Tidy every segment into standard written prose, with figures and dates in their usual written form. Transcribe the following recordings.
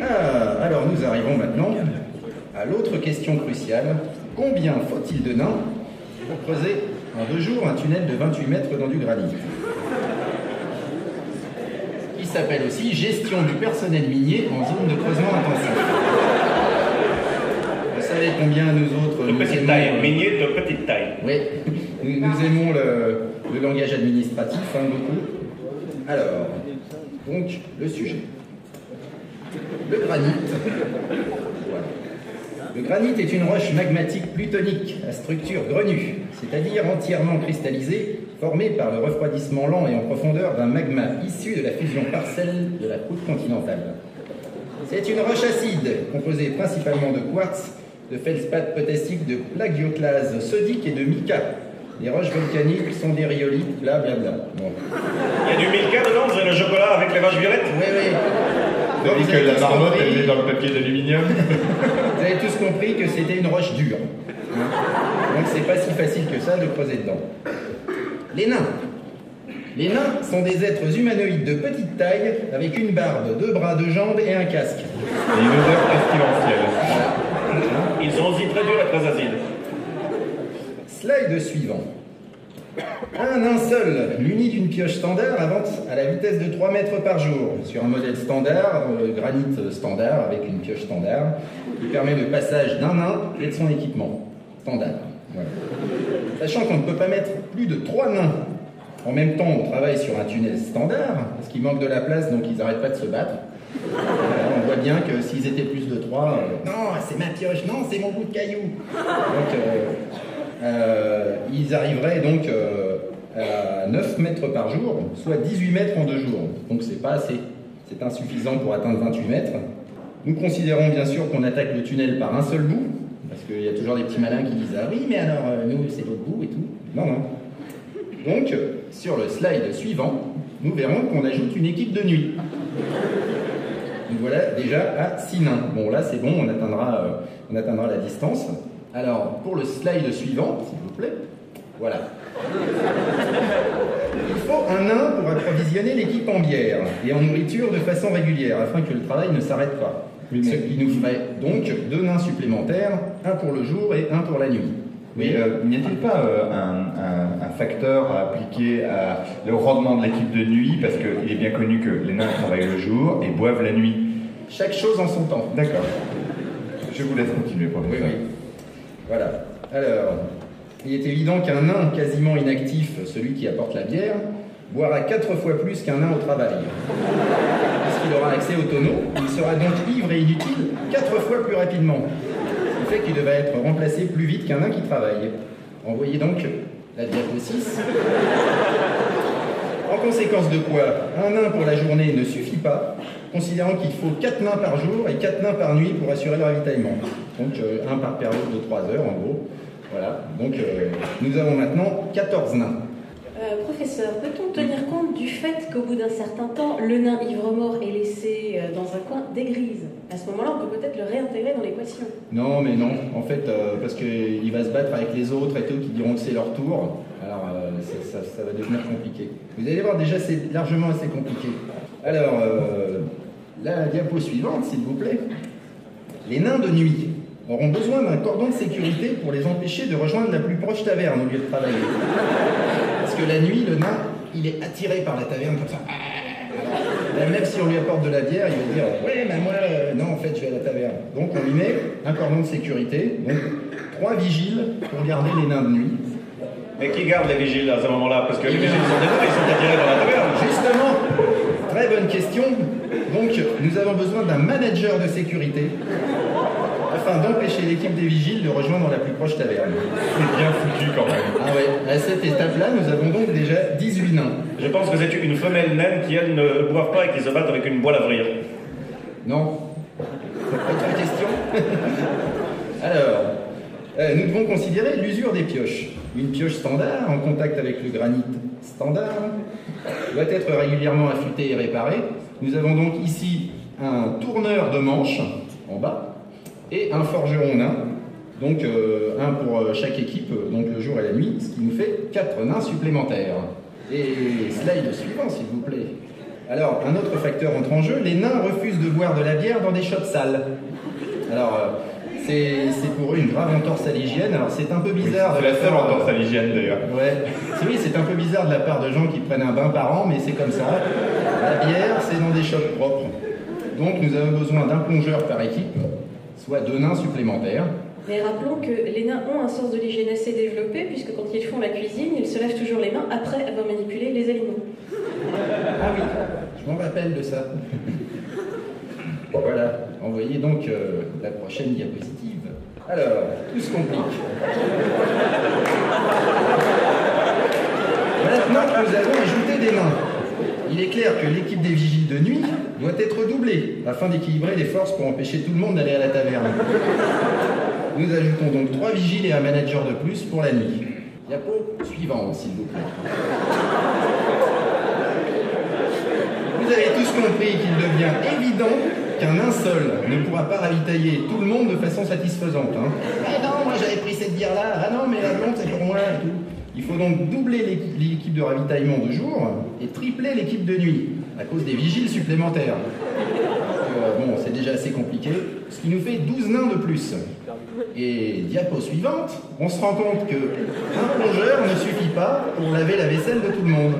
Ah, alors nous arrivons maintenant à l'autre question cruciale. Combien faut-il de nains pour creuser en 2 jours un tunnel de 28 mètres dans du granit? Qui s'appelle aussi gestion du personnel minier en zone de creusement intensif. Vous savez combien nous autres... De petite taille, minier de petite taille. Oui, nous aimons le langage administratif, hein, beaucoup. Alors, donc, le sujet. Le granit. Voilà. Le granit est une roche magmatique plutonique à structure grenue, c'est-à-dire entièrement cristallisée, formée par le refroidissement lent et en profondeur d'un magma issu de la fusion partielle de la croûte continentale. C'est une roche acide, composée principalement de quartz, de feldspath potassique, de plagioclase sodique et de mica. Les roches volcaniques sont des rhyolites, blablabla. Bon. Il y a du mica dedans, vous avez le chocolat avec les vaches violettes? Oui, oui. Vous avez dit que la marmotte elle est dans le papier d'aluminium. Vous avez tous compris que c'était une roche dure. Hein. Donc c'est pas si facile que ça de creuser dedans. Les nains. Les nains sont des êtres humanoïdes de petite taille, avec une barbe, 2 bras, 2 jambes et un casque. Et une odeur pestilentielle. Ils ont aussi très dur et très acide. Slide suivant. Un nain seul, muni d'une pioche standard, avance à la vitesse de 3 mètres par jour, sur un modèle standard, granit standard, avec une pioche standard, qui permet le passage d'un nain et de son équipement standard. Voilà. Sachant qu'on ne peut pas mettre plus de 3 nains en même temps au travail sur un tunnel standard, parce qu'il manque de la place, donc ils n'arrêtent pas de se battre. On voit bien que s'ils étaient plus de 3, non, c'est ma pioche, non, c'est mon bout de caillou. Donc, ils arriveraient donc à 9 mètres par jour, soit 18 mètres en 2 jours. Donc c'est pas assez, c'est insuffisant pour atteindre 28 mètres. Nous considérons bien sûr qu'on attaque le tunnel par un seul bout, parce qu'il y a toujours des petits malins qui disent « Ah oui, mais alors, nous, c'est l'autre bout et tout. » Non, non. Donc, sur le slide suivant, nous verrons qu'on ajoute une équipe de nuit. Nous voilà déjà à 6 nains. Bon, là, c'est bon, on atteindra la distance. Alors, pour le slide suivant, s'il vous plaît, voilà. Il faut un nain pour approvisionner l'équipe en bière et en nourriture de façon régulière, afin que le travail ne s'arrête pas. Oui, ce qui nous ferait donc 2 nains supplémentaires, un pour le jour et un pour la nuit. Mais n'y a-t-il pas un facteur à appliquer à le rendement de l'équipe de nuit? Parce qu'il est bien connu que les nains travaillent le jour et boivent la nuit. Chaque chose en son temps. D'accord. Je vous laisse continuer, professeur. Oui, oui. Voilà. Alors, il est évident qu'un nain quasiment inactif, celui qui apporte la bière, boira 4 fois plus qu'un nain au travail. Puisqu'il aura accès au tonneau, il sera donc ivre et inutile 4 fois plus rapidement. Ce qui fait qu'il devrait être remplacé plus vite qu'un nain qui travaille. Envoyez donc la diapo 6. En conséquence de quoi, un nain pour la journée ne suffit pas, considérant qu'il faut 4 nains par jour et 4 nains par nuit pour assurer le ravitaillement. Donc un par période de 3 heures en gros. Voilà, donc nous avons maintenant 14 nains. Professeur, peut-on tenir compte du fait qu'au bout d'un certain temps, le nain ivre-mort est laissé dans un coin dégrise? À ce moment-là, on peut peut-être le réintégrer dans l'équation. Non, mais non. En fait, parce qu'il va se battre avec les autres et tout, qui diront que c'est leur tour. Alors, ça va devenir compliqué. Vous allez voir, déjà, c'est largement assez compliqué. Alors, la diapo suivante, s'il vous plaît. Les nains de nuit auront besoin d'un cordon de sécurité pour les empêcher de rejoindre la plus proche taverne au lieu de travailler. Parce que la nuit, le nain, il est attiré par la taverne comme ça. Même si on lui apporte de la bière, il va dire « Ouais, mais moi, non, en fait, je vais à la taverne. » Donc, on lui met un cordon de sécurité, donc 3 vigiles pour garder les nains de nuit. Mais qui garde les vigiles à ce moment-là? Parce que les vigiles sont des nains, ils sont attirés dans la taverne. Justement, très bonne question. Donc, nous avons besoin d'un manager de sécurité afin d'empêcher l'équipe des vigiles de rejoindre la plus proche taverne. C'est bien foutu quand même. Ah ouais, à cette étape-là, nous avons donc déjà 18 nains. Je pense que c'est une femelle naine qui, elle, ne boivent pas et qui se battent avec une boîte à vrire. Non. Autre question? Alors, nous devons considérer l'usure des pioches. Une pioche standard, en contact avec le granit standard, doit être régulièrement affûtée et réparée. Nous avons donc ici un tourneur de manche, en bas, et un forgeron nain, donc un pour chaque équipe, donc le jour et la nuit, ce qui nous fait 4 nains supplémentaires. Et slide suivant, s'il vous plaît. Alors, un autre facteur entre en jeu, les nains refusent de boire de la bière dans des shops sales. Alors, c'est pour eux une grave entorse à l'hygiène. Alors, c'est un peu bizarre. C'est la seule entorse à l'hygiène d'ailleurs. Ouais, oui, c'est un peu bizarre de la part de gens qui prennent un bain par an, mais c'est comme ça. La bière, c'est dans des shops propres. Donc, nous avons besoin d'un plongeur par équipe, soit 2 nains supplémentaires. Mais rappelons que les nains ont un sens de l'hygiène assez développé, puisque quand ils font la cuisine, ils se lavent toujours les mains après avoir manipulé les aliments. Ah oui, je m'en rappelle de ça. Voilà, envoyez donc la prochaine diapositive. Alors, tout se complique. Maintenant que nous avons ajouté des nains, il est clair que l'équipe des vigiles de nuit doit être doublée, afin d'équilibrer les forces pour empêcher tout le monde d'aller à la taverne. Nous ajoutons donc 3 vigiles et un manager de plus pour la nuit. Diapo suivante, s'il vous plaît. Vous avez tous compris qu'il devient évident qu'un nain seul ne pourra pas ravitailler tout le monde de façon satisfaisante. Hein. Ah non, moi j'avais pris cette bière-là, ah non, mais la blonde c'est pour moi et tout. Il faut donc doubler l'équipe de ravitaillement de jour et tripler l'équipe de nuit, à cause des vigiles supplémentaires. Bon, c'est déjà assez compliqué, ce qui nous fait 12 nains de plus. Et diapo suivante, on se rend compte qu'un plongeur ne suffit pas pour laver la vaisselle de tout le monde.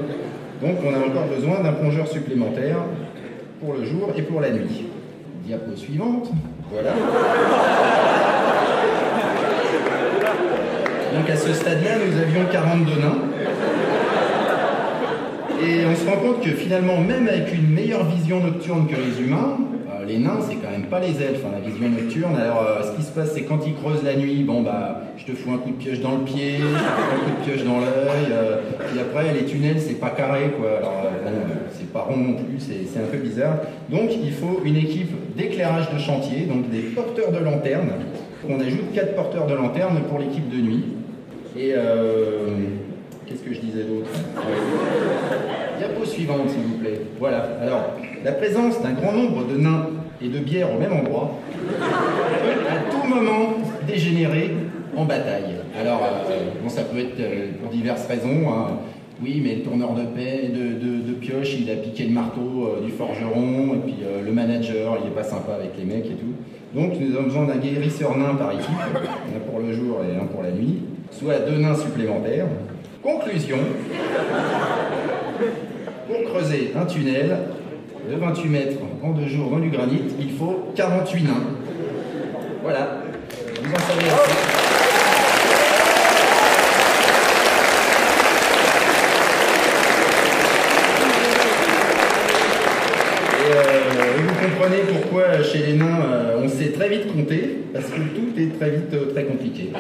Donc on a encore besoin d'un plongeur supplémentaire pour le jour et pour la nuit. Diapo suivante, voilà. Donc à ce stade-là, nous avions 42 nains. Et on se rend compte que finalement, même avec une meilleure vision nocturne que les humains, les nains, c'est quand même pas les elfes, hein, la vision nocturne. Alors, ce qui se passe, c'est quand ils creusent la nuit, bon, bah, je te fous un coup de pioche dans le pied, je te fous un coup de pioche dans l'œil, puis après, les tunnels, c'est pas carré, quoi. Alors, bon, c'est pas rond non plus, c'est un peu bizarre. Donc, il faut une équipe d'éclairage de chantier, donc des porteurs de lanternes. On ajoute 4 porteurs de lanternes pour l'équipe de nuit. Et, qu'est-ce que je disais d'autre? Diapo suivante, s'il vous plaît. Voilà. Alors, la présence d'un grand nombre de nains et de bières au même endroit peut à tout moment dégénérer en bataille. Alors, bon, ça peut être pour diverses raisons. Hein. Oui, mais le tourneur de pioche, il a piqué le marteau du forgeron, et puis le manager, il est pas sympa avec les mecs et tout. Donc, nous avons besoin d'un guérisseur nain par équipe, un pour le jour et un pour la nuit, soit 2 nains supplémentaires. Conclusion. Pour creuser un tunnel de 28 mètres en 2 jours dans du granit, il faut 48 nains. Voilà, vous en savez assez. Et vous comprenez pourquoi chez les nains on sait très vite compter, parce que tout est très vite très compliqué.